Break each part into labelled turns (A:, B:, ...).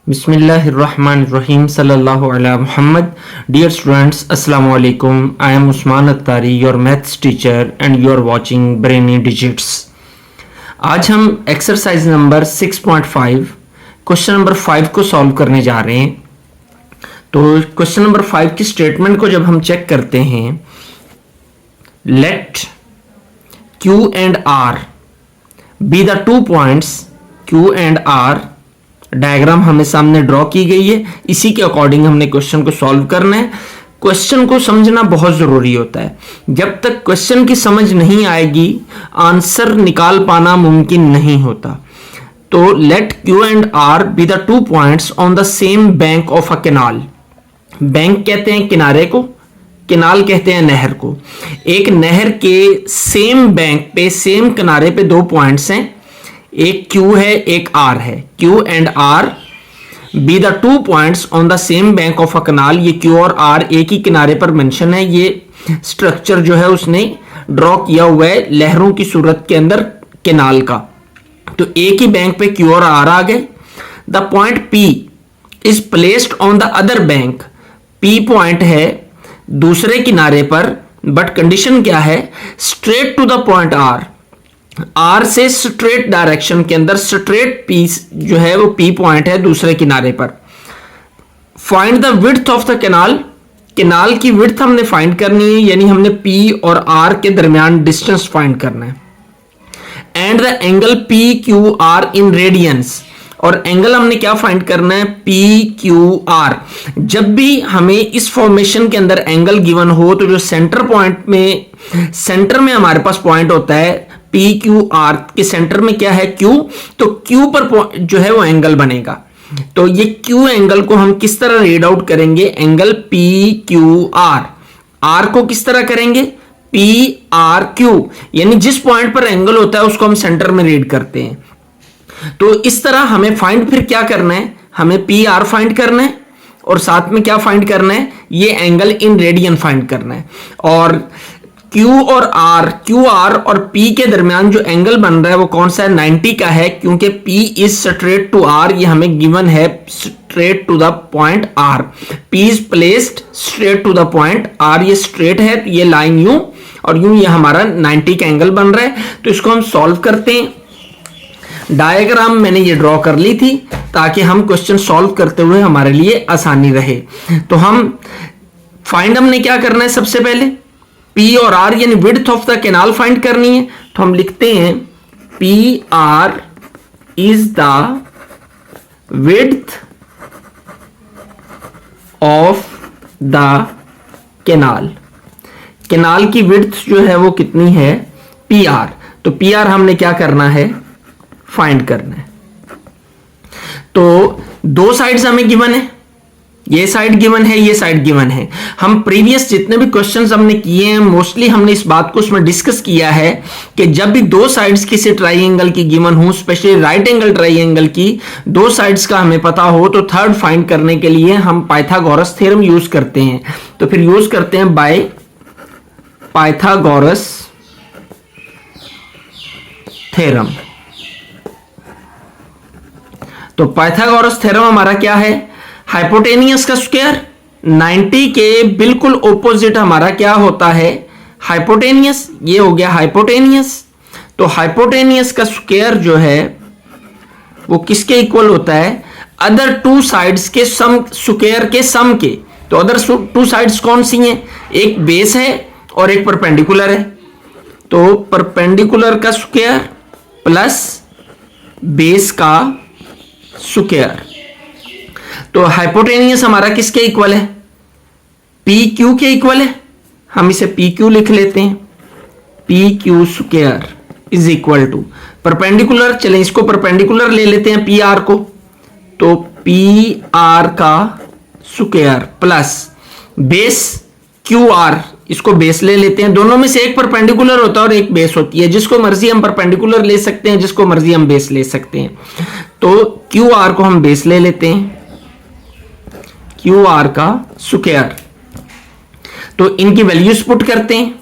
A: Bismillahirrahmanirrahim. Sallallahu ala Muhammad. Dear students, Assalamu alaikum. I am Usman Attari, your maths teacher, and you are watching Brainy Digits. आज हम exercise number 6.5 question number 5 को solve करने जा रहे हैं। तो question number 5 की statement को जब हम चेक करते हैं, late Q and R be the 2 points Q and R। Diagram हमें सामने ड्रॉ की गई है, इसी के अकॉर्डिंग हमने क्वेश्चन को सॉल्व करना है। क्वेश्चन को समझना बहुत जरूरी होता है। जब तक क्वेश्चन की समझ नहीं आएगी, आंसर निकाल पाना मुमकिन नहीं होता। तो let Q and R be the 2 points on the same bank of a canal. Bank कहते हैं किनारे को, किनाल कहते हैं नहर को। एक नहर के सेम बैंक पे, सेम किनारे पे 2 पॉइंट्स हैं, एक Q है एक R है। Q and R be the 2 points on the same bank of a canal. ये Q और R एक ही किनारे पर मेंशन है। ये स्ट्रक्चर जो है उसने ड्रॉ किया हुआ है लहरों की सूरत के अंदर कैनाल का। तो एक ही बैंक पे Q और R आ गए। The point P is placed on the other bank. P point है दूसरे किनारे पर, बट कंडीशन क्या है? Straight to the point R। R से स्ट्रेट डायरेक्शन के अंदर, स्ट्रेट P जो है वो P पॉइंट है दूसरे किनारे पर। Find the width of the canal. Canal की विड्थ हमने फाइंड करनी है, यानी हमने P और R के दरमियान डिस्टेंस फाइंड करना है। And the angle PQR in radiance. और एंगल हमने क्या फाइंड करना है? PQR। जब भी हमें इस फॉर्मेशन के अंदर एंगल गिवन हो, तो जो सेंटर पॉइंट में, सेंटर में हमारे पास पॉइंट होता है PQR के सेंटर में क्या है? Q। तो Q पर जो है वो एंगल बनेगा। तो ये Q एंगल को हम किस तरह रीड आउट करेंगे? Angle PQR। R को किस तरह करेंगे? PRQ। यानी जिस पॉइंट पर एंगल होता है उसको हम सेंटर में रीड करते हैं। तो इस तरह हमें फाइंड फिर क्या करना है? हमें PR फाइंड करना है और साथ में क्या फाइंड करना है? ये एंगल इन रेडियन फाइंड करना है। और Q और R, QR और P के दरमियान जो एंगल बन रहा है वो कौन सा है? 90 का है, क्योंकि P is straight to R। ये हमें गिवन है straight to the point R। P is placed straight to the point R। ये स्ट्रेट है, ये लाइन यूं और यूं, ये हमारा 90 का एंगल बन रहा है। तो इसको हम सॉल्व करते हैं। डायग्राम मैंने ये ड्रॉ कर ली थी ताकि हम क्वेश्चन सॉल्व करते हुए हमारे लिए आसानी रहे। तो हम फाइंड, हमने क्या करना है? सबसे पहले P और R यानी width of the canal find करनी है। तो हम लिखते हैं PR is the width of the canal. Canal की विड्थ जो है वो कितनी है? PR। तो PR हमने क्या करना है? फाइंड करना है। तो 2 साइड्स हमें गिवन है, ये साइड गिवन है, ये साइड गिवन है। हम प्रीवियस जितने भी क्वेश्चंस हमने किए हैं, मोस्टली हमने इस बात को उसमें डिस्कस किया है कि जब भी 2 साइड्स किसी ट्राइंगल की गिवन हो, स्पेशली राइट एंगल ट्राइंगल की 2 साइड्स का हमें पता हो, तो थर्ड फाइंड करने के लिए हम पाइथागोरस थ्योरम यूज करते हैं। तो फिर यूज करते हैं बाय पाइथागोरस थ्योरम। तो पाइथागोरस थ्योरम हमारा क्या है? हाइपोटेनियस का स्क्वायर। 90 के बिल्कुल ऑपोजिट हमारा क्या होता है? हाइपोटेनियस। ये हो गया हाइपोटेनियस। तो हाइपोटेनियस का स्क्वायर जो है वो किसके इक्वल होता है? अदर 2 साइड्स के सम, स्क्वायर के सम के। तो अदर 2 साइड्स कौन सी हैं? एक बेस है और एक परपेंडिकुलर है। तो परपेंडिकुलर का स्क्वायर प्लस बेस का स्क्वायर। तो हाइपोटेनियस हमारा किसके इक्वल है? PQ के इक्वल है। हम इसे PQ लिख लेते हैं। PQ square is equal to perpendicular. चलें इसको परपेंडिकुलर ले लेते हैं PR को। तो PR का स्क्वायर प्लस बेस QR, इसको बेस ले लेते हैं। दोनों में से एक परपेंडिकुलर होता है और एक बेस होती है। जिसको मर्जी हम परपेंडिकुलर ले सकते हैं, जिसको मर्जी हम बेस ले सकते हैं। तो QR को हम बेस ले लेते हैं, QR का स्क्वायर। तो इनकी वैल्यूज पुट करते हैं।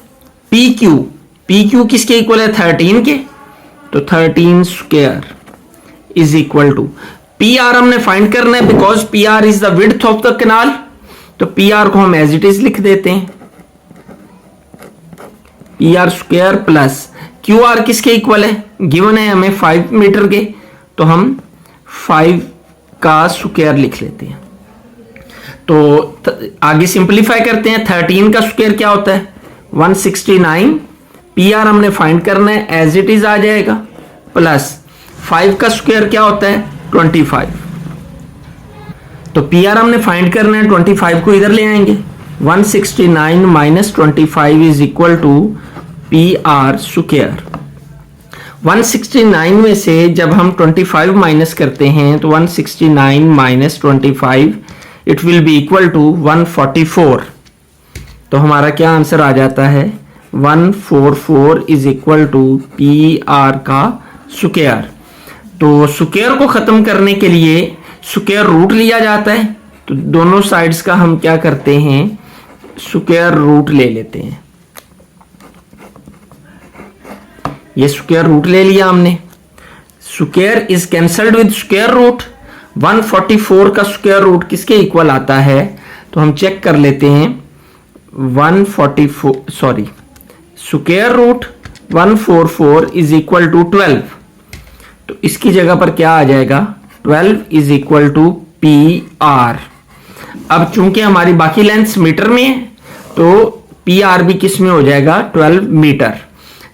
A: PQ किसके इक्वल है? 13 के। तो 13 square is equal to P R हमने फाइंड करना है because P R is the width of the canal, तो पी आर को हम एज इट इज लिख देते हैं, P R square plus Q R किसके इक्वल है, गिवन है हमें 5 मीटर के, तो हम 5 का स्क्वायर लिख लेते हैं। तो आगे सिंपलीफाई करते हैं, 13 का स्क्वायर क्या होता है 169, पी आर हमने फाइंड करना है एज इट इज आ जाएगा, प्लस 5 का स्क्वायर क्या होता है 25, तो पी आर हमने फाइंड करना है, 25 को इधर ले आएंगे, 169 minus 25 is equal to P R square. 169 में से जब हम 25 माइनस करते हैं तो 169 minus 25 it will be equal to 144, तो हमारा क्या आंसर आ जाता है 144 is equal to P R का स्क्वायर। तो स्क्वायर को खत्म करने के लिए स्क्वायर रूट लिया जाता है, तो दोनों साइड्स का हम क्या करते हैं स्क्वायर रूट ले लेते हैं, ये स्क्वायर रूट ले लिया हमने, square is cancelled with square root, 144 का स्क्वायर रूट किसके इक्वल आता है, तो हम चेक कर लेते हैं 144 square root 144 is equal to 12, तो इसकी जगह पर क्या आ जाएगा 12 is equal to P R. अब चूंकि हमारी बाकी लेंथ मीटर में है तो पी आर भी किस में हो जाएगा 12 मीटर,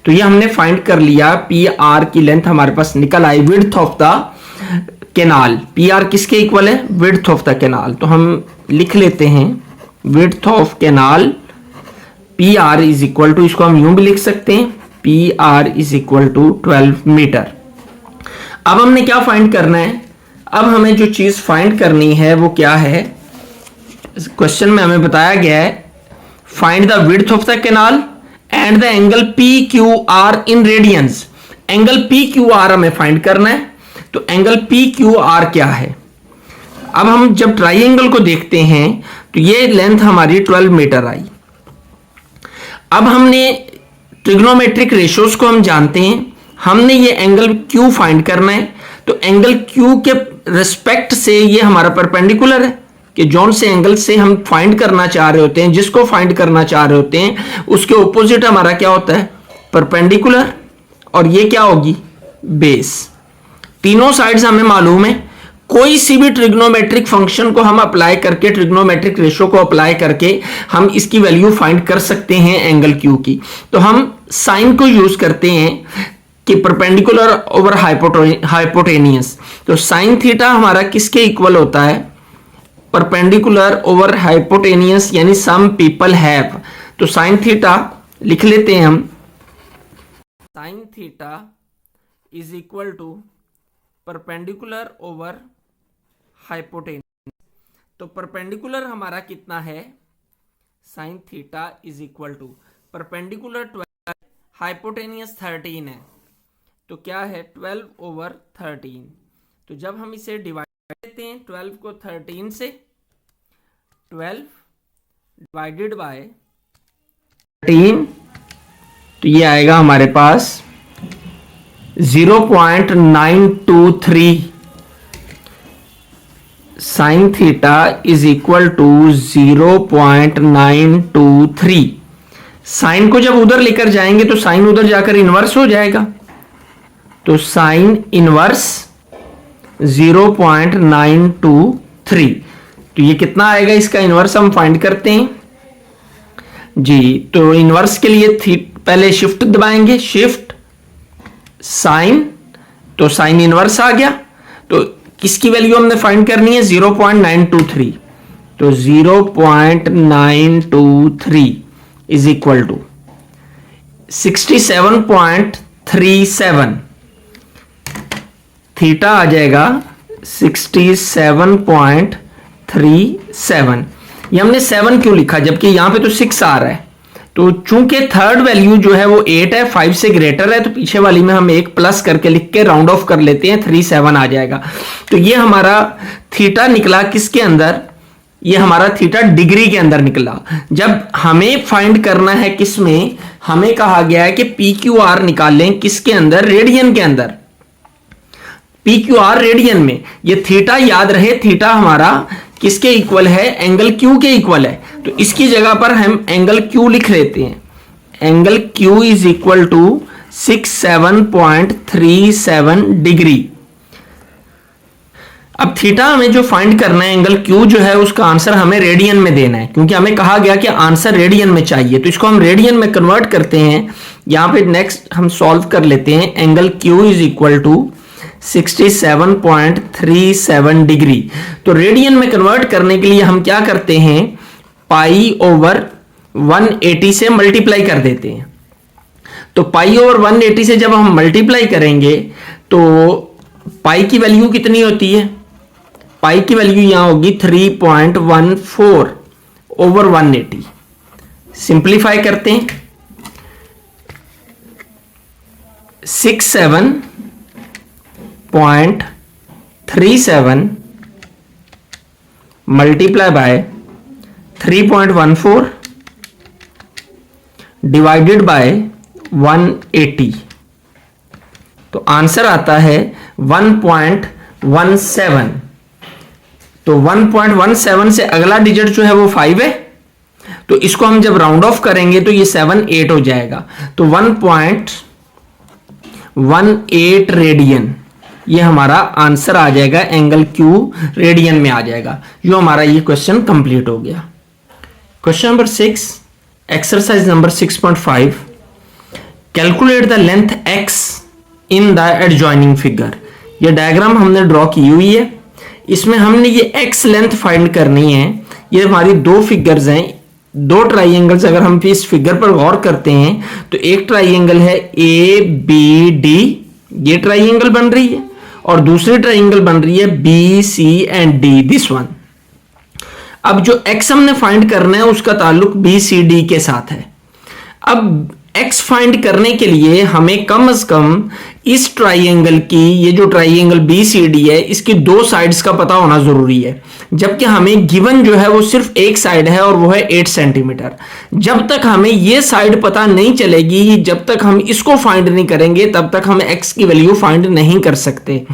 A: तो ये हमने फाइंड कर लिया, पी आर की लेंथ हमारे पास निकल आई width of the canal, P R किसके इक्वल है विड्थ ऑफ द कैनाल, तो हम लिख लेते हैं width of canal P R is equal to, इसको हम यूं भी लिख सकते हैं P R is equal to 12 metre. अब हमने क्या फाइंड करना है, अब हमें जो चीज फाइंड करनी है वो क्या है, क्वेश्चन में हमें बताया गया है find the width of the canal and the angle P Q R in radians, angle P Q R हमें फाइंड करना है, तो एंगल पी क्यू आर क्या है। अब हम जब ट्राइंगल को देखते हैं तो ये लेंथ हमारी 12 मीटर आई। अब हमने ट्रिग्नोमेट्रिक रेशियोज को हम जानते हैं, हमने ये एंगल क्यू फाइंड करना है, तो एंगल क्यू के रिस्पेक्ट से ये हमारा परपेंडिकुलर है कि जौन से एंगल से हम फाइंड करना चाह रहे होते हैं, जिसको फाइंड करना चाह रहे होते हैं उसके ऑपोजिट हमारा क्या होता है परपेंडिकुलर, और ये क्या होगी बेस। तीनों साइड्स हमें मालूम है, कोई सी भी ट्रिग्नोमेट्रिक फंक्शन को हम अप्लाई करके, ट्रिग्नोमेट्रिक रेशियो को अप्लाई करके हम इसकी वैल्यू फाइंड कर सकते हैं एंगल क्यू की। तो हम साइन को यूज करते हैं कि परपेंडिकुलर ओवर हाइपोटेनियस, तो साइन थीटा हमारा किसके इक्वल होता है परपेंडिकुलर ओवर हाइपोटेनियस, यानी सम पीपल हैव, तो साइन थीटा लिख लेते हैं हम, sine theta is equal to perpendicular over hypotenuse, तो परपेंडिकुलर हमारा कितना है sine theta is equal to perpendicular 12, hypotenuse 13 है, तो क्या है 12 ओवर 13, तो जब हम इसे डिवाइड करते हैं 12 को 13 से, 12 डिवाइडेड बाय 13, तो ये आएगा हमारे पास 0.923 sine theta is equal to 0.923। Sine को जब उधर लेकर जाएंगे तो साइन उधर जाकर इनवर्स हो जाएगा, तो साइन इनवर्स 0.923, तो ये कितना आएगा, इसका इनवर्स हम फाइंड करते हैं जी। तो इनवर्स के लिए पहले शिफ्ट दबाएंगे, शिफ्ट साइन, तो साइन इनवर्स आ गया, तो किसकी वैल्यू हमने फाइंड करनी है 0.923, तो 0.923 इज इक्वल टू 67.37, थीटा आ जाएगा 67.37। ये हमने 7 क्यों लिखा जबकि यहां पे तो 6 आ रहा है, तो चूंकि थर्ड वैल्यू जो है वो 8 है, 5 से ग्रेटर है, तो पीछे वाली में हम एक प्लस करके लिख के राउंड ऑफ कर लेते हैं, 37 आ जाएगा। तो ये हमारा थीटा निकला किसके अंदर, ये हमारा थीटा डिग्री के अंदर निकला। जब हमें फाइंड करना है किसमें, हमें कहा गया है कि पी क्यू आर निकालें किसके अंदर, रेडियन के अंदर। पी क्यू आर रेडियन में। ये थीटा याद रहे, थीटा हमारा किसके इक्वल है, एंगल क्यू के इक्वल है। तो इसकी जगह पर हम एंगल क्यू लिख लेते हैं। Angle Q is equal to 67.37 degree. अब थीटा हमें जो फाइंड करना है, एंगल क्यू जो है उसका आंसर हमें रेडियन में देना है, क्योंकि हमें कहा गया कि आंसर रेडियन में चाहिए। तो इसको हम रेडियन में कन्वर्ट करते हैं। यहां पे नेक्स्ट हम सॉल्व कर लेते हैं। Angle Q is equal to 67.37 degree. तो रेडियन में कन्वर्ट करने के लिए हम क्या करते हैं, पाई ओवर 180 से मल्टीप्लाई कर देते हैं। तो पाई ओवर 180 से जब हम मल्टीप्लाई करेंगे तो पाई की वैल्यू कितनी होती है, पाई की वैल्यू यहां होगी 3.14 ओवर 180। सिंप्लीफाई करते हैं, 67.37 मल्टीप्लाई बाय 3.14 डिवाइडेड बाय 180। तो आंसर आता है 1.17। तो 1.17 से अगला डिजिट जो है वो 5 है। तो इसको हम जब राउंड ऑफ करेंगे तो ये 7 8 हो जाएगा। तो 1.18 रेडियन ये हमारा आंसर आ जाएगा, एंगल क्यू रेडियन में आ जाएगा। जो हमारा ये क्वेश्चन कंप्लीट हो गया। Question number 6, exercise number 6.5, calculate the length x in the adjoining figure. ये डायग्राम हमने ड्रॉ की हुई है, इसमें हमने ये x लेंथ फाइंड करनी है। ये हमारी दो फिगर्स हैं, दो ट्राइंगल्स। अगर हम इस फिगर पर गौर करते हैं तो एक ट्राइंगल है ABD, ये ट्राइंगल बन रही है, और दूसरी ट्राइंगल बन रही है BC and D, this one. अब जो x हमने फाइंड करना है उसका ताल्लुक BCD के साथ है। अब x फाइंड करने के लिए हमें कम से कम इस ट्राइंगल की, ये जो ट्राइंगल BCD है, इसकी दो साइड्स का पता होना जरूरी है। जबकि हमें गिवन जो है वो सिर्फ एक साइड है और वो है 8 सेंटीमीटर। जब तक हमें ये साइड पता नहीं चलेगी, जब तक हम इसको फाइंड नहीं करेंगे, तब तक हम x की वैल्यू फाइंड नहीं कर सकते।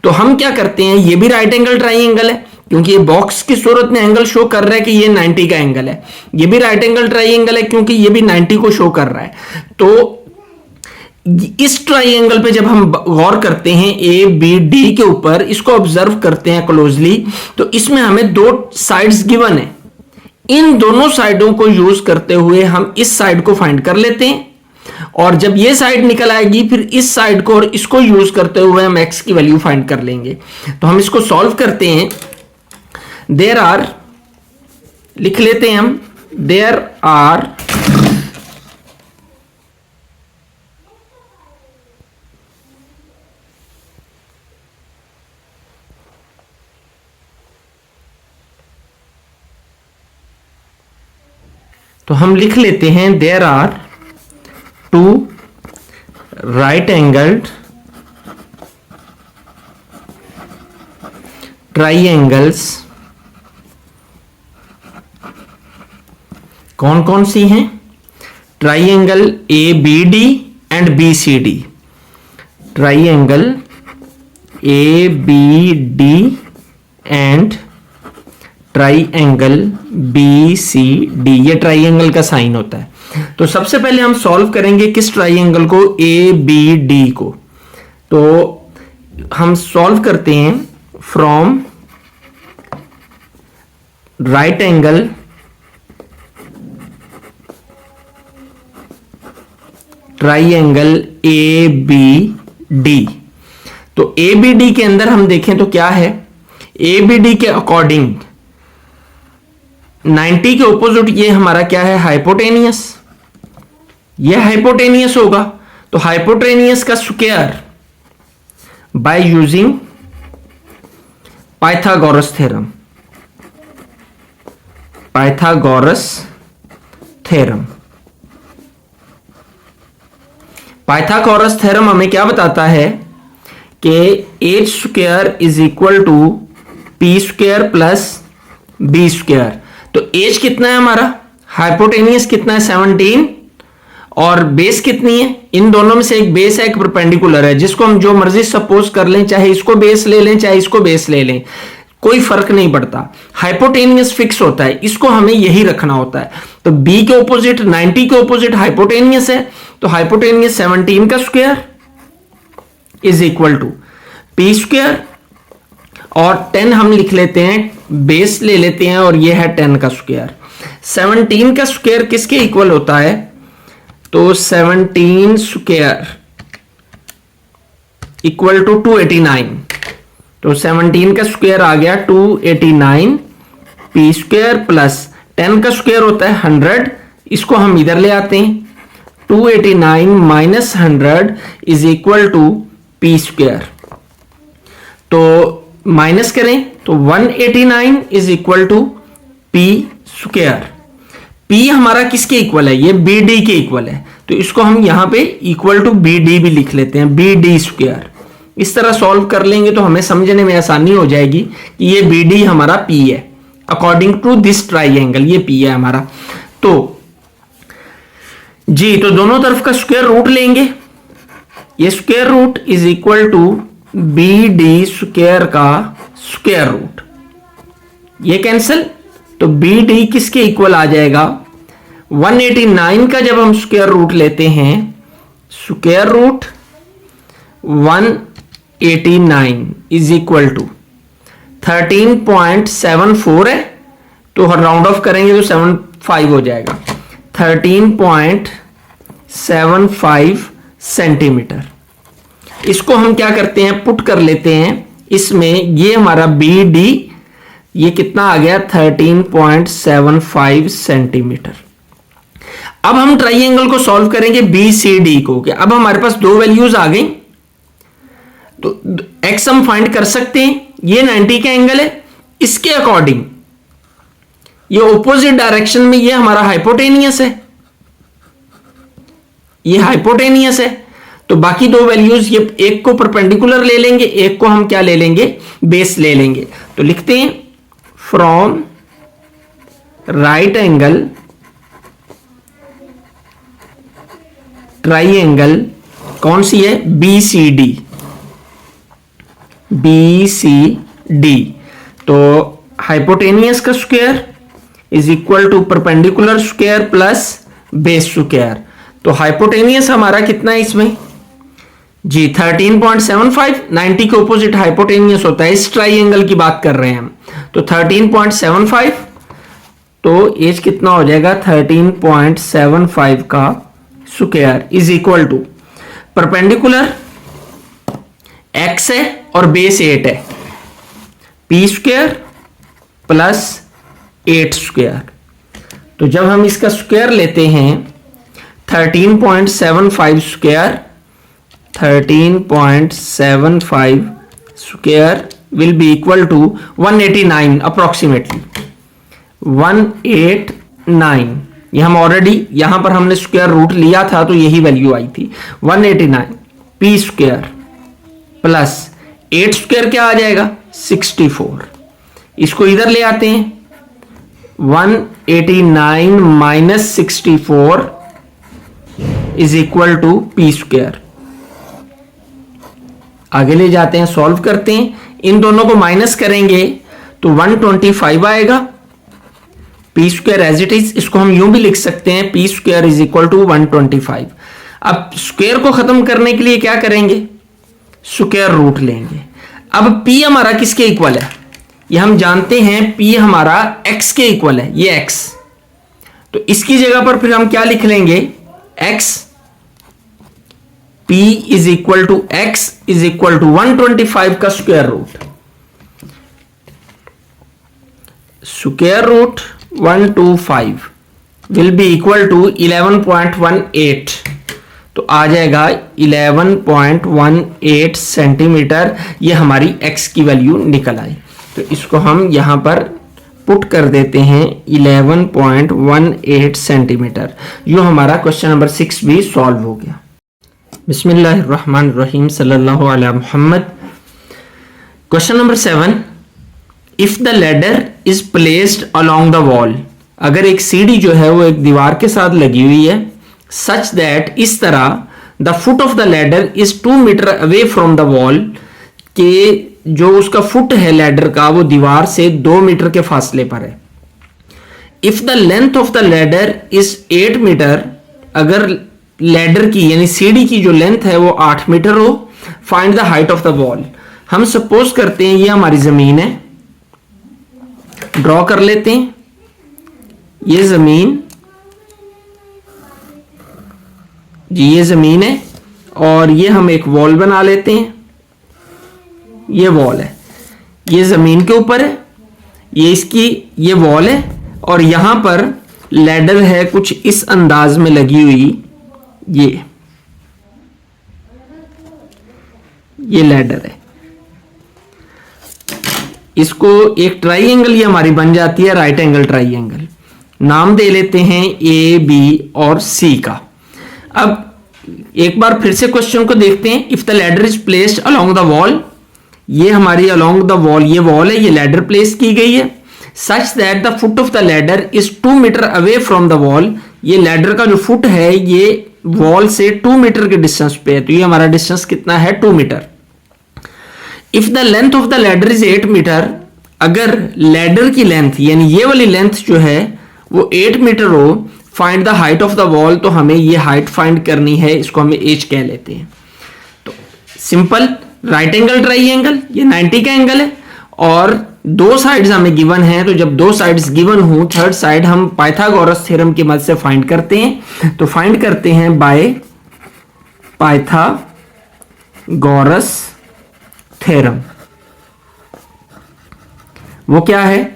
A: तो हम क्या करते हैं, ये भी राइट एंगल ट्राइंगल है, क्योंकि ये बॉक्स की सूरत में एंगल शो कर रहा है कि ये 90 का एंगल है। ये भी राइट एंगल ट्राइंगल है क्योंकि ये भी 90 को शो कर रहा है। तो इस ट्राइंगल पे जब हम गौर करते हैं ABD के ऊपर, इसको ऑब्जर्व करते हैं क्लोजली, तो इसमें हमें दो साइड्स गिवन है। इन दोनों साइडों को यूज करते हुए हम इस साइड को फाइंड कर लेते हैं, और जब ये साइड निकल आएगी फिर इस साइड को और इसको यूज करते हुए हम x की वैल्यू फाइंड कर लेंगे। तो हम इसको सॉल्व करते हैं। देयर आर, लिख लेते हैं हम, देयर आर तो हम लिख लेते हैं there are two right angled triangles. कौन कौन सी हैं? Triangle ABD and BCD। Triangle ABD and triangle BCD, ये ट्राइंगल का साइन होता है। तो सबसे पहले हम सॉल्व करेंगे किस ट्राइंगल को, ABD को। तो हम सॉल्व करते हैं from right angle triangle ABD। तो ABD के अंदर हम देखें तो क्या है, ABD के अकॉर्डिंग 90 के ऑपोजिट ये हमारा क्या है, हाइपोटेनियस। ये हाइपोटेनियस होगा। तो हाइपोटेनियस का square by using Pythagoras theorem. Pythagoras theorem, Pythagoras theorem हमें क्या बताता है कि h square is equal to p square plus b square. तो h कितना है हमारा, हाइपोटेनियस कितना है 17, और बेस कितनी है, इन दोनों में से एक बेस है एक परपेंडिकुलर है, जिसको हम जो मर्जी सपोज कर लें, चाहे इसको बेस ले लें चाहे इसको बेस ले लें, कोई फर्क नहीं पड़ता। हाइपोटेनियस फिक्स होता है, इसको हमें यही रखना होता है। तो बी के ऑपोजिट 90 के ऑपोजिट हाइपोटेनियस है, तो हाइपोटेनियस 17 का square is equal to P square, और 10 हम लिख लेते हैं, बेस ले लेते हैं और ये है 10 का स्क्वायर। 17 का स्क्वायर किसके इक्वल होता है, तो 17 स्क्वायर इक्वल टू 289, तो 17 का स्क्वायर आ गया 289 पी स्क्वायर प्लस 10 का स्क्वायर होता है 100, इसको हम इधर ले आते हैं, 289 minus 100 is equal to P square. तो माइनस करें तो 189 is equal to P square. P हमारा किसके इक्वल है, ये बी डी के इक्वल है, तो इसको हम यहां पे इक्वल टू बी डी भी लिख लेते हैं, बी डी स्क्वायर। इस तरह सॉल्व कर लेंगे तो हमें समझने में आसानी हो जाएगी कि ये बी डी हमारा पी है, अकॉर्डिंग टू दिस ट्राइंगल ये पी है हमारा। तो जी, तो दोनों तरफ का स्क्वायर रूट लेंगे, ये square root is equal to B D square का स्क्वायर रूट, ये कैंसिल, तो बी डी किसके इक्वल आ जाएगा, 189 का जब हम स्क्वायर रूट लेते हैं, square root 189 is equal to 13.74 है, तो राउंड ऑफ करेंगे तो 75 हो जाएगा, 13.75 सेंटीमीटर। इसको हम क्या करते हैं, पुट कर लेते हैं इसमें, ये हमारा बी डी ये कितना आ गया 13.75 सेंटीमीटर। अब हम ट्राइंगल को सॉल्व करेंगे बी सी डी को, कि अब हमारे पास दो वैल्यूज आ गई, तो एक्स हम फाइंड कर सकते हैं, ये 90 का एंगल है, इसके अकॉर्डिंग ये ऑपोजिट डायरेक्शन में ये हमारा हाइपोटेनियस है, ये हाइपोटेनियस है, तो बाकी दो वैल्यूज ये एक को परपेंडिकुलर ले लेंगे, एक को हम क्या ले लेंगे, बेस ले लेंगे। तो लिखते हैं फ्रॉम राइट एंगल ट्राइंगल, कौन सी है, B C D, B C D, तो हाइपोटेनियस का square is equal to perpendicular square plus base square. तो हाइपोटेनियस हमारा कितना है इसमें जी 13.75, 90 के ऑपोजिट हाइपोटेनियस होता है, इस ट्राइंगल की बात कर रहे हैं हम, तो 13.75, तो एज कितना हो जाएगा 13.75 का square is equal to perpendicular x है और बेस 8 है, पी स्क्वायर प्लस 8 स्क्वायर। तो जब हम इसका स्क्वायर लेते हैं 13.75 square, 13.75 square will be equal to 189 approximately 189। ये हम ऑलरेडी यहां पर हमने स्क्वायर रूट लिया था तो यही वैल्यू आई थी 189 पी स्क्वायर प्लस 8 स्क्वायर क्या आ जाएगा 64। इसको इधर ले आते हैं 189 minus 64 is equal to P square. आगे ले जाते हैं, सॉल्व करते हैं, इन दोनों को माइनस करेंगे तो 125 आएगा, P square as it is, इसको हम यूं भी लिख सकते हैं P square is equal to 125। अब स्क्वायर को खत्म करने के लिए क्या करेंगे, स्क्वायर रूट लेंगे। अब p हमारा किसके इक्वल है, ये हम जानते हैं p हमारा x के इक्वल है, ये x, तो इसकी जगह पर फिर हम क्या लिख लेंगे x, p is equal to x is equal to 125 का square root, square root 125 will be equal to 11.18, तो आ जाएगा 11.18 सेंटीमीटर, ये हमारी x की वैल्यू निकल आई। तो इसको हम यहां पर पुट कर देते हैं 11.18 सेंटीमीटर। यो हमारा क्वेश्चन नंबर 6 भी सॉल्व हो गया। बिस्मिल्लाहिर्रहमानिर्रहीम सल्लल्लाहु अलैहि Muhammad. Question number 7, if the ladder is placed along the wall, अगर एक सीढ़ी जो है वो एक दीवार के साथ लगी हुई है सच दैट, इस तरह, the foot of the ladder is 2 metre away from the wall, के जो उसका फुट है लैडर का वो दीवार से 2 मीटर के फासले पर है। If the length of the ladder is 8 metre, अगर लैडर की यानी सीढ़ी की जो लेंथ है वो 8 मीटर हो, find the height of the wall. हम सपोज करते हैं ये हमारी जमीन है, ड्रॉ कर लेते हैं ये जमीन, जी ये जमीन है, और ये हम एक वॉल बना लेते हैं, ये वॉल है, ये जमीन के ऊपर है, ये इसकी ये वॉल है, और यहां पर लैडर है कुछ इस अंदाज में लगी हुई, ये लैडर है। इसको एक ट्राइंगल ये हमारी बन जाती है, राइट एंगल ट्राइंगल। नाम दे लेते हैं ए, बी और सी का। अब एक बार फिर से क्वेश्चन को देखते हैं। If the ladder is placed along the wall, ये हमारी अलोंग द वॉल, ये वॉल है, ये लैडर प्लेस की गई है, such that the foot of the ladder is 2 metre away from the wall, ये लैडर का जो फुट है ये वॉल से 2 मीटर के डिस्टेंस पे है, तो ये हमारा डिस्टेंस कितना है 2 metre. If the length of the ladder is 8 metre, अगर लैडर की लेंथ यानी ये वाली लेंथ जो है वो 8 मीटर हो, find the height of the wall, तो हमें ये हाइट फाइंड करनी है, इसको हमें एज कह लेते हैं। तो सिंपल राइट एंगल ट्राइंगल, ये 90 का एंगल है और दो साइड्स हमें गिवन है, तो जब दो साइड्स गिवन हो, थर्ड साइड हम पाइथागोरस थ्योरम की मदद से फाइंड करते हैं। तो फाइंड करते हैं बाय पाइथागोरस थ्योरम। वो क्या है?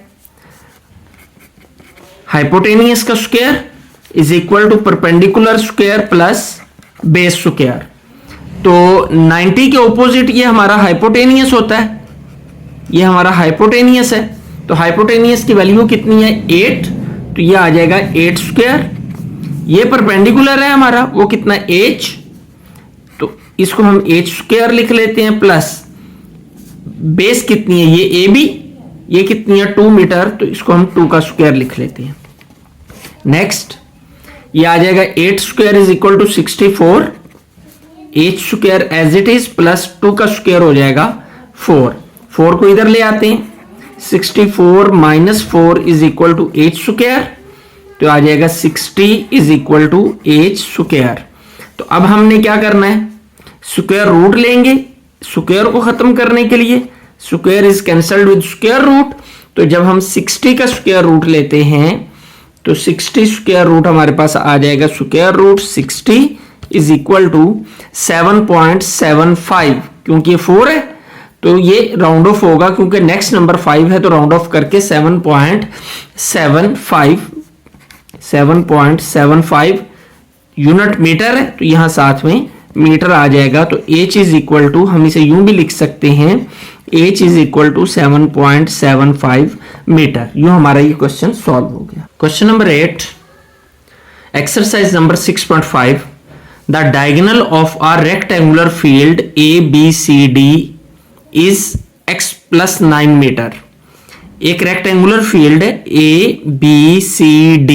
A: हाइपोटेनियस का square is equal to perpendicular square plus base square. तो 90 के ऑपोजिट ये हमारा हाइपोटेनियस होता है, ये हमारा हाइपोटेनियस है। तो हाइपोटेनियस की वैल्यू कितनी है 8, तो ये आ जाएगा 8 स्क्वायर। ये परपेंडिकुलर है हमारा, वो कितना h, तो इसको हम h स्क्वायर लिख लेते हैं, प्लस बेस कितनी है ये ab, ये कितनी है 2 मीटर, तो इसको हम 2 का स्क्वायर लिख लेते हैं। नेक्स्ट ये आ जाएगा 8 square is equal to 64, h square as it is plus 2 का स्क्वायर हो जाएगा 4 को इधर ले आते हैं, 64 minus 4 is equal to h square, तो आ जाएगा 60 is equal to h square. तो अब हमने क्या करना है, स्क्वायर रूट लेंगे स्क्वायर को खत्म करने के लिए, square is cancelled with square root. तो जब हम 60 का स्क्वायर रूट लेते हैं तो 60 स्क्वायर रूट हमारे पास आ जाएगा, square root 60 is equal to 7.75, क्योंकि ये 4 है तो ये राउंड ऑफ होगा, क्योंकि नेक्स्ट नंबर 5 है तो राउंड ऑफ करके 7.75 यूनिट मीटर है, तो यहां साथ में मीटर आ जाएगा। तो h इज इक्वल टू, हम इसे यूं भी लिख सकते हैं, h is equal to 7.75 metre. यूं हमारा ये क्वेश्चन सॉल्व हो गया। Question number 8, exercise number 6.5, the diagonal of a rectangular field ABCD is x plus 9 metre. एक रेक्टेंगुलर फील्ड है ABCD,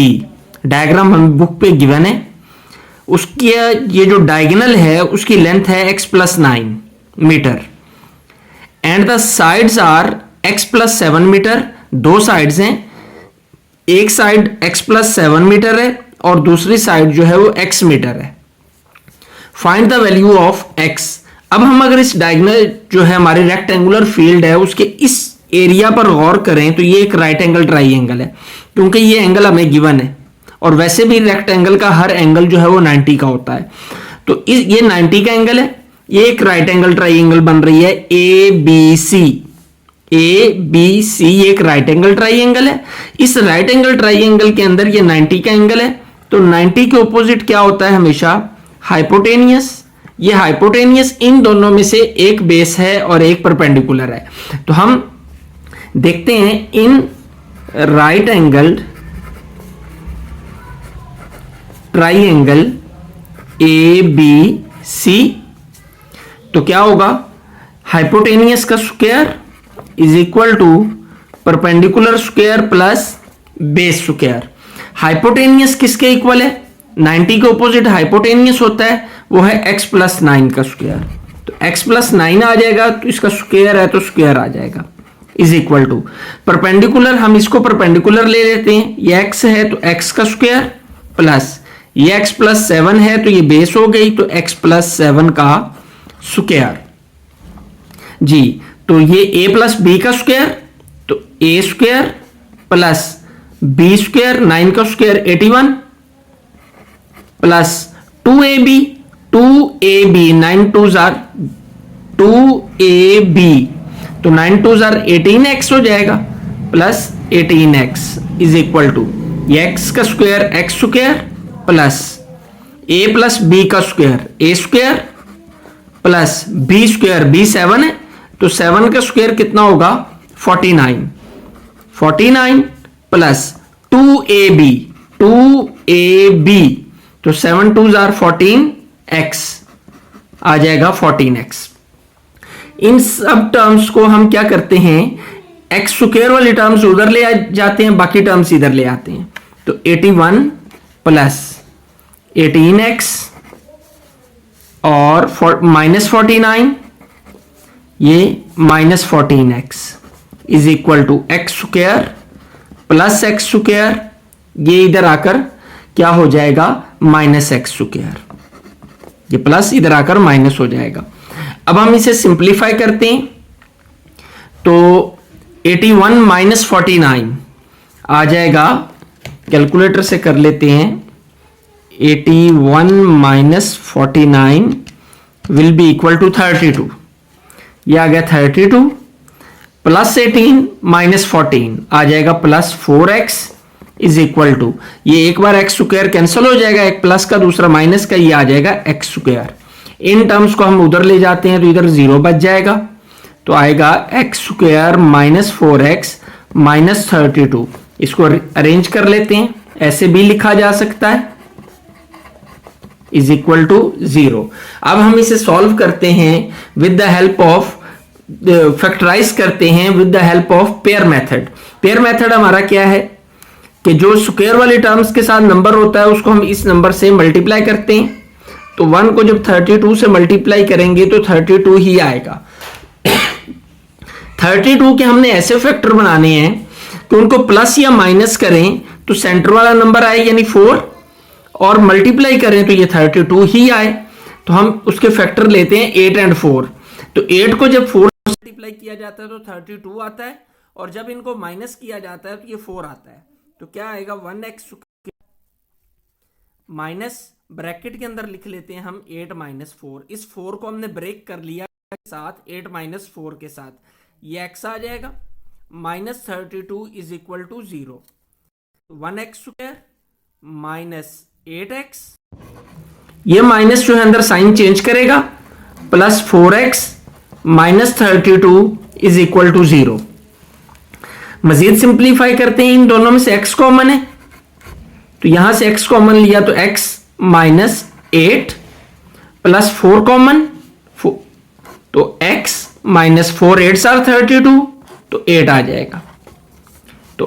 A: डायग्राम हम बुक पे गिवन है, उसकी ये जो डायगोनल है उसकी लेंथ है x plus 9 metre and the sides are x plus 7 metre. दो साइड्स हैं, एक साइड x प्लस 7 मीटर है और दूसरी साइड जो है वो x मीटर है। Find the value of x। अब हम अगर इस डायगोनल जो है हमारी रेक्टेंगुलर फील्ड है उसके इस एरिया पर गौर करें तो ये एक राइट एंगल ट्राइंगल है, क्योंकि ये एंगल हमें गिवन है और वैसे भी रेक्टेंगल का हर एंगल जो है वो 90 का होता है। तो ये 90 का एंगल है, ये एक राइट एंगल ट्राइंगल बन रही है ABC एक राइट एंगल ट्राइंगल है। इस राइट एंगल ट्राइंगल के अंदर ये 90 का एंगल है, तो 90 के ऑपोजिट क्या होता है हमेशा, हाइपोटेनियस। ये हाइपोटेनियस इन दोनों में से एक बेस है और एक परपेंडिकुलर है। तो हम देखते हैं in right angle triangle ABC, तो क्या होगा, हाइपोटेनियस का square is equal to perpendicular square plus base square. Hypotenuse किसके इक्वल है, 90 के ऑपोजिट हाइपोटेनियस होता है, वो है x प्लस 9 का स्क्वायर। तो x प्लस 9 आ जाएगा, तो इसका स्क्वायर है तो स्क्वायर आ जाएगा, इज इक्वल टू परपेंडिकुलर, हम इसको परपेंडिकुलर ले लेते हैं, ये x है तो x का स्क्वायर प्लस ये x प्लस 7 है तो ये बेस हो गई, तो x प्लस 7 का स्क्वायर जी। तो ये a प्लस बी का स्क्वायर, तो a square plus b square, 9 का square 81 plus 2ab, 9 2s are 2ab, तो 9 2s आर 18x हो जाएगा plus 18x is equal to ये x का square x square plus a plus b का square a square plus b square, b 7 है तो 7 का स्क्वायर कितना होगा 49 प्लस 2ab, तो 7 2s आर 14x आ जाएगा 14x। इन सब टर्म्स को हम क्या करते हैं, x स्क्वायर वाली टर्म्स उधर ले जाते हैं, बाकी टर्म्स इधर ले आते हैं। तो 81 प्लस 18x और माइनस 49, ये minus 14x is equal to X square plus X square, ये इधर आकर क्या हो जाएगा माइनस एक्स स्क्वायर, ये प्लस इधर आकर माइनस हो जाएगा। अब हम इसे सिंप्लीफाई करते हैं तो 81 माइनस 49 आ जाएगा, कैलकुलेटर से कर लेते हैं, 81 minus 49 will be equal to 32, ये आ गया 32 प्लस 18 माइनस 14 आ जाएगा plus 4x is equal to, ये एक बार एक्स स्क्वायर कैंसिल हो जाएगा, एक प्लस का दूसरा माइनस का, ये आ जाएगा एक्स स्क्वायर। इन टर्म्स को हम उधर ले जाते हैं तो इधर 0 बच जाएगा, तो आएगा x square minus 4x minus 32। इसको अरेंज कर लेते हैं, ऐसे भी लिखा जा सकता है इज इक्वल टू 0। अब हम इसे सॉल्व करते हैं with the help of, factorise करते हैं with the help of pair method. Pair method हमारा क्या है कि जो स्क्वायर वाली टर्म्स के साथ नंबर होता है उसको हम इस नंबर से मल्टीप्लाई करते हैं, तो 1 को जब 32 से मल्टीप्लाई करेंगे तो 32 ही आएगा। 32 के हमने ऐसे फैक्टर बनाने हैं कि उनको प्लस या माइनस करें तो सेंटर वाला नंबर आए यानी 4, और मल्टीप्लाई करें तो ये 32 ही आए। तो हम उसके फैक्टर लेते हैं 8 एंड 4, तो 8 को जब 4 से मल्टीप्लाई किया जाता है तो 32 आता है, और जब इनको माइनस किया जाता है तो ये 4 आता है। तो क्या आएगा 1x माइनस, ब्रैकेट के अंदर लिख लेते हैं हम 8 माइनस 4, इस 4 को हमने ब्रेक कर लिया साथ 8 माइनस 4 के साथ, ये x आ जाएगा minus 32 is equal to 0, 1x square minus 8x, ये माइनस जो है अंदर साइन चेंज करेगा, plus 4x minus 32 is equal to 0। मजीद सिंप्लीफाई करते हैं, इन दोनों में से x कॉमन है तो यहां से x कॉमन लिया तो x माइनस 8 प्लस 4 कॉमन, तो x माइनस 4 8 आर 32, तो 8 आ जाएगा। तो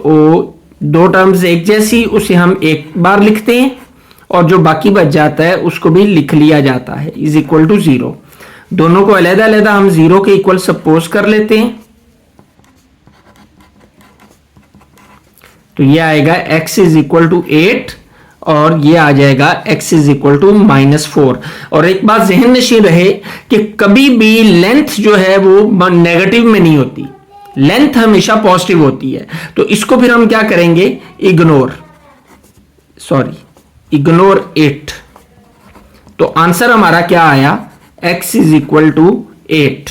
A: दो टर्म्स एक जैसी, उसे हम एक बार लिखते हैं और जो बाकी बच जाता है उसको भी लिख लिया जाता है इज इक्वल टू 0। दोनों को अलग अलग हम 0 के इक्वल सपोज कर लेते हैं, तो ये आएगा x इज इक्वल टू 8 और ये आ जाएगा x is equal to minus 4। और एक बात जहन नशीन रहे कि कभी भी लेंथ जो है वो नेगेटिव में नहीं होती, लेंथ हमेशा पॉजिटिव होती है। तो इसको फिर हम क्या करेंगे, इग्नोर 8। तो आंसर हमारा क्या आया, x इज इक्वल टू 8।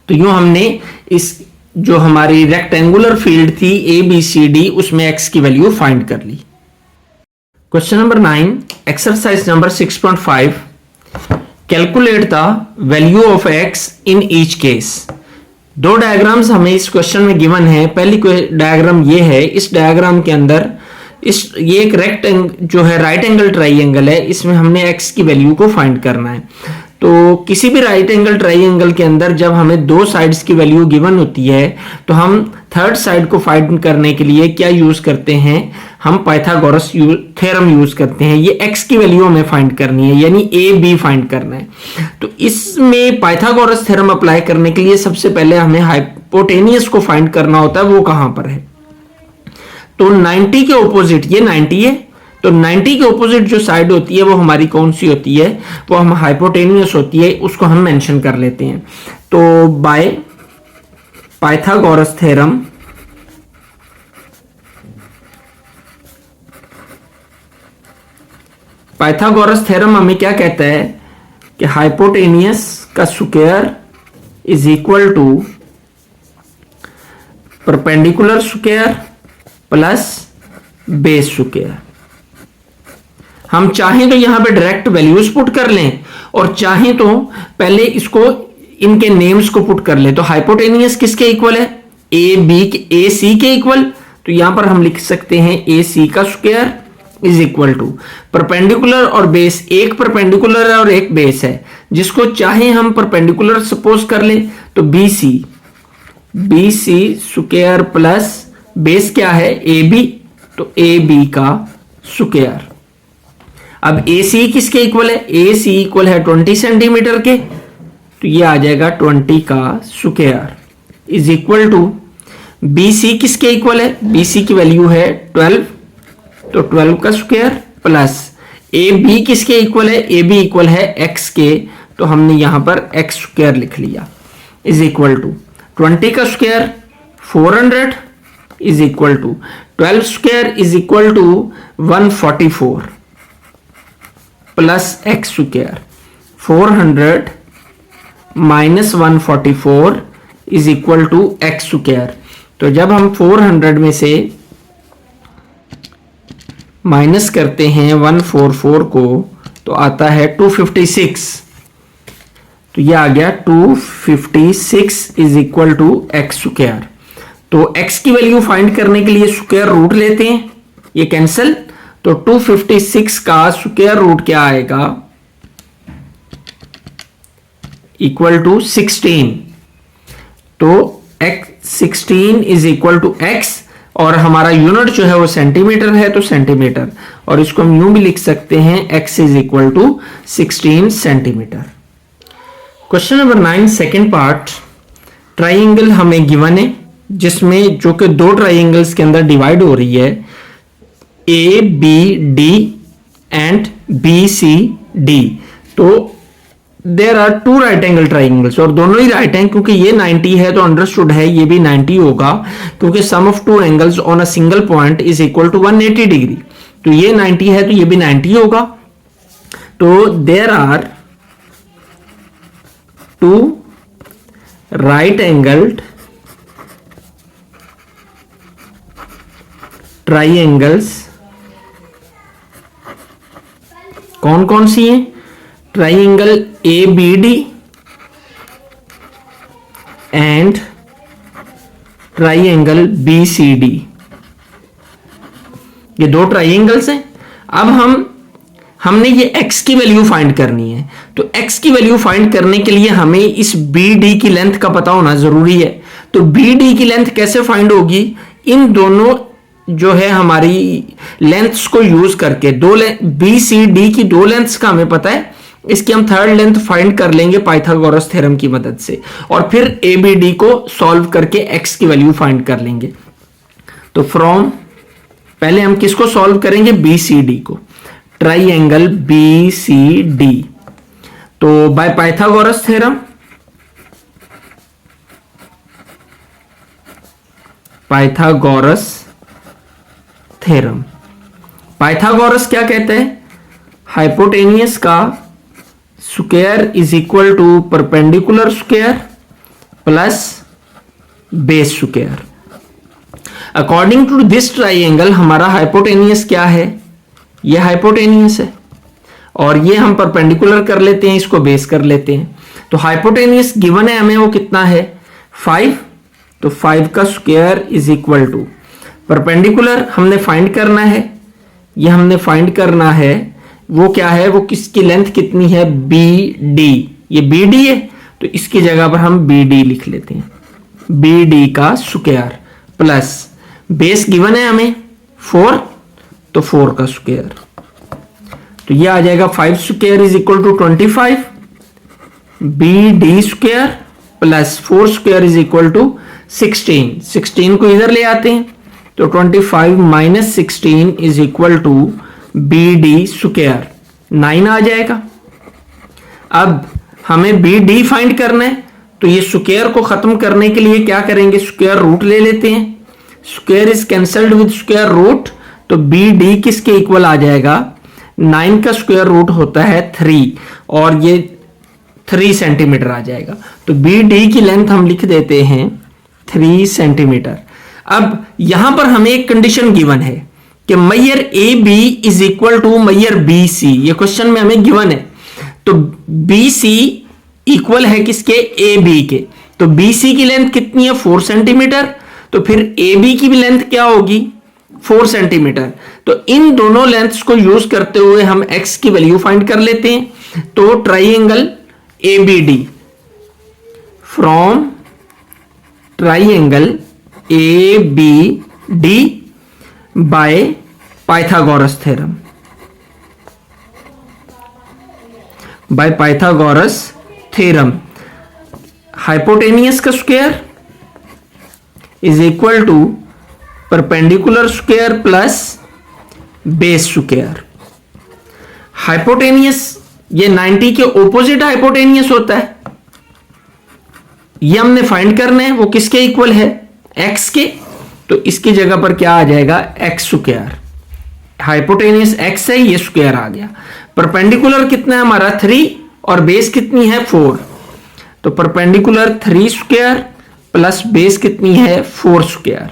A: तो यूं हमने इस जो हमारी रेक्टेंगुलर फील्ड थी ABCD उसमें x की वैल्यू फाइंड कर ली। Question number 9, exercise number 6.5, calculate the value of x in each case. दो डायग्राम्स हमें इस क्वेश्चन में गिवन है। पहली डायग्राम ये है, इस डायग्राम के अंदर ये एक जो है राइट एंगल ट्राइंगल है, इसमें हमने x की वैल्यू को फाइंड करना है। तो किसी भी राइट एंगल ट्राइंगल के अंदर जब हमें दो साइड्स की वैल्यू गिवन होती है तो हम थर्ड साइड को फाइंड करने के लिए क्या यूज करते हैं, हम पाइथागोरस थ्योरम यूज करते हैं। ये x की वैल्यू हमें फाइंड करनी है, यानी a b फाइंड करना है। तो इसमें पाइथागोरस थ्योरम अप्लाई करने के लिए सबसे पहले हमें हाइपोटेनियस को फाइंड करना होता है, वो कहां पर है। तो 90 के ऑपोजिट, ये 90 है, तो 90 के ऑपोजिट जो साइड होती है वो हमारी कौन सी होती है, वो हम हाइपोटेनियस होती है, उसको हम मेंशन कर लेते हैं। तो by Pythagoras theorem Pythagoras theorem हमें क्या कहता है कि हाइपोटेनियस का square is equal to perpendicular square plus base square. हम चाहें तो यहां पे डायरेक्ट वैल्यूज पुट कर लें और चाहें तो पहले इसको इनके नेम्स को पुट कर लें। तो हाइपोटेनियस किसके इक्वल है, ए सी के इक्वल। तो यहां पर हम लिख सकते हैं ए सी का square is equal to perpendicular और बेस, एक परपेंडिकुलर है और एक बेस है, जिसको चाहे हम परपेंडिकुलर सपोज कर लें तो B C square plus base क्या है ए बी, तो ए बी का स्क्वायर। अब ए सी किसके इक्वल है, ए सी इक्वल है 20 सेंटीमीटर के, तो ये आ जाएगा 20 का square is equal to B C किसके इक्वल है, बी सी की वैल्यू है 12, तो 12 का स्क्वायर प्लस ए बी किसके इक्वल है, ए बी इक्वल है एक्स के, तो हमने यहां पर एक्स स्क्वायर लिख लिया इज इक्वल टू 20 का square 400 is equal to 12 square is equal to 144 plus X square, 400 minus 144 is equal to X square. तो जब हम 400 में से माइनस करते हैं 144 को तो आता है 256, तो ये आ गया 256 is equal to X square. तो x की वैल्यू फाइंड करने के लिए स्क्वायर रूट लेते हैं, ये कैंसिल, तो 256 का स्क्वायर रूट क्या आएगा, इक्वल टू 16। तो x 16 is equal to x, और हमारा यूनिट जो है वो सेंटीमीटर है, तो सेंटीमीटर, और इसको हम यूं भी लिख सकते हैं x is equal to 16 centimetre. Question number 9 second part, triangle हमें गिवन है जिसमें जो कि दो ट्राइंगल्स के अंदर डिवाइड हो रही है, A B D and B C D. तो there are two right angle triangles, और दोनों ही राइट हैं, क्योंकि ये 90 है तो अंडरस्टूड है ये भी 90 होगा, क्योंकि sum of two angles on a single point is equal to 180 degree. तो ये 90 है तो ये भी 90 होगा। तो there are two right angled triangles, कौन कौन सी हैं, triangle A B D and triangle B C D, ये दो ट्राइंगल्स हैं। अब हमने ये x की वैल्यू फाइंड करनी है, तो x की वैल्यू फाइंड करने के लिए हमें इस बी डी की लेंथ का पता होना जरूरी है। तो बी डी की लेंथ कैसे फाइंड होगी, इन दोनों जो है हमारी लेंथ्स को यूज करके, दो बी सी डी की दो लेंथ्स का हमें पता है, इसकी हम थर्ड लेंथ फाइंड कर लेंगे पाइथागोरस थ्योरम की मदद से, और फिर ए बी डी को सॉल्व करके एक्स की वैल्यू फाइंड कर लेंगे। तो फ्रॉम, पहले हम किसको सॉल्व करेंगे, बी सी डी को, ट्राइंगल बी सी डी। तो by Pythagoras theorem, Pythagoras theorem, Pythagoras क्या कहते हैं, हाइपोटेनियस का square is equal to perpendicular square plus base square. According to this triangle हमारा हाइपोटेनियस क्या है, ये हाइपोटेनियस है, और ये हम परपेंडिकुलर कर लेते हैं, इसको बेस कर लेते हैं। तो हाइपोटेनियस गिवन है हमें, वो कितना है 5, तो 5 का square is equal to perpendicular हमने फाइंड करना है, ये हमने फाइंड करना है वो क्या है, वो किसकी लेंथ कितनी है, बी डी, ये बी डी है, तो इसकी जगह पर हम बी डी लिख लेते हैं, बी डी का स्क्वायर प्लस बेस गिवन है हमें 4, तो 4 का स्क्वायर, तो ये आ जाएगा 5 square is equal to 25, B D square plus 4 square is equal to 16, 16 को इधर ले आते हैं, तो 25 minus 16 is equal to B D square 9 आ जाएगा। अब हमें बी डी फाइंड करना है, तो ये स्क्वायर को खत्म करने के लिए क्या करेंगे, स्क्वायर रूट ले लेते हैं, square is cancelled with square root, तो बी डी किसके इक्वल आ जाएगा, 9 का स्क्वायर रूट होता है 3 और ये 3 सेंटीमीटर आ जाएगा, तो बी डी की लेंथ हम लिख देते हैं 3 सेंटीमीटर। अब यहां पर हमें एक कंडीशन गिवन है कि मैयर A B is equal to मैयर बी सी, ये क्वेश्चन में हमें गिवन है, तो बी सी इक्वल है किसके, ए बी के, तो बी सी की लेंथ कितनी है 4 सेंटीमीटर, तो फिर ए बी की भी लेंथ क्या होगी 4 सेंटीमीटर, तो इन दोनों लेंथ्स को यूज करते हुए हम x की वैल्यू फाइंड कर लेते हैं। तो triangle A B D, from triangle A B D by Pythagoras theorem, by Pythagoras theorem, hypotenuse का square is equal to perpendicular square plus base square. Hypotenuse ये 90 के ऑपोजिट हाइपोटेनियस होता है, ये हमने फाइंड करना है, वो किसके इक्वल है, x के, तो इसकी जगह पर क्या आ जाएगा x स्क्वायर, हाइपोटेनियस x है, ये स्क्वायर आ गया। परपेंडिकुलर कितना है हमारा 3 और बेस कितनी है 4, तो परपेंडिकुलर 3 स्क्वायर प्लस बेस कितनी है 4 स्क्वायर,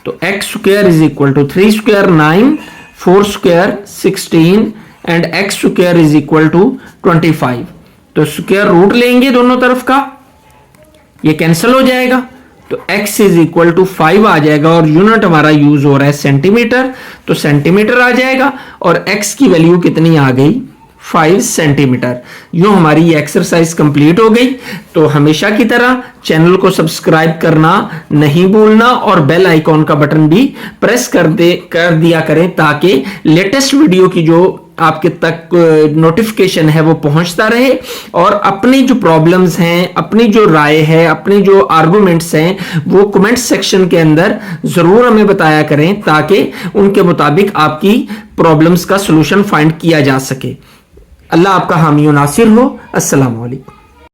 A: तो x square is equal to 3 square 9, 4 square 16 and x square is equal to 25, तो स्क्वायर रूट लेंगे दोनों तरफ का, ये कैंसिल हो जाएगा, तो x इज इक्वल टू 5 आ जाएगा और यूनिट हमारा यूज हो रहा है सेंटीमीटर, तो सेंटीमीटर आ जाएगा और x की वैल्यू कितनी आ गई 5 सेंटीमीटर। यूं हमारी ये एक्सरसाइज कंप्लीट हो गई। तो हमेशा की तरह चैनल को सब्सक्राइब करना नहीं भूलना और बेल आइकॉन का बटन भी प्रेस कर दिया करें ताकि लेटेस्ट वीडियो की जो आपके तक नोटिफिकेशन है वो पहुंचता रहे। और अपनी जो प्रॉब्लम्स हैं, अपनी जो राय है, अपनी जो आर्गुमेंट्स हैं वो कमेंट सेक्शन के अंदर जरूर हमें बताया करें ताकि उनके मुताबिक आपकी प्रॉब्लम्स का सलूशन फाइंड किया जा सके। अल्लाह आपका हामी और नासिर हो। अस्सलाम वालेकुम।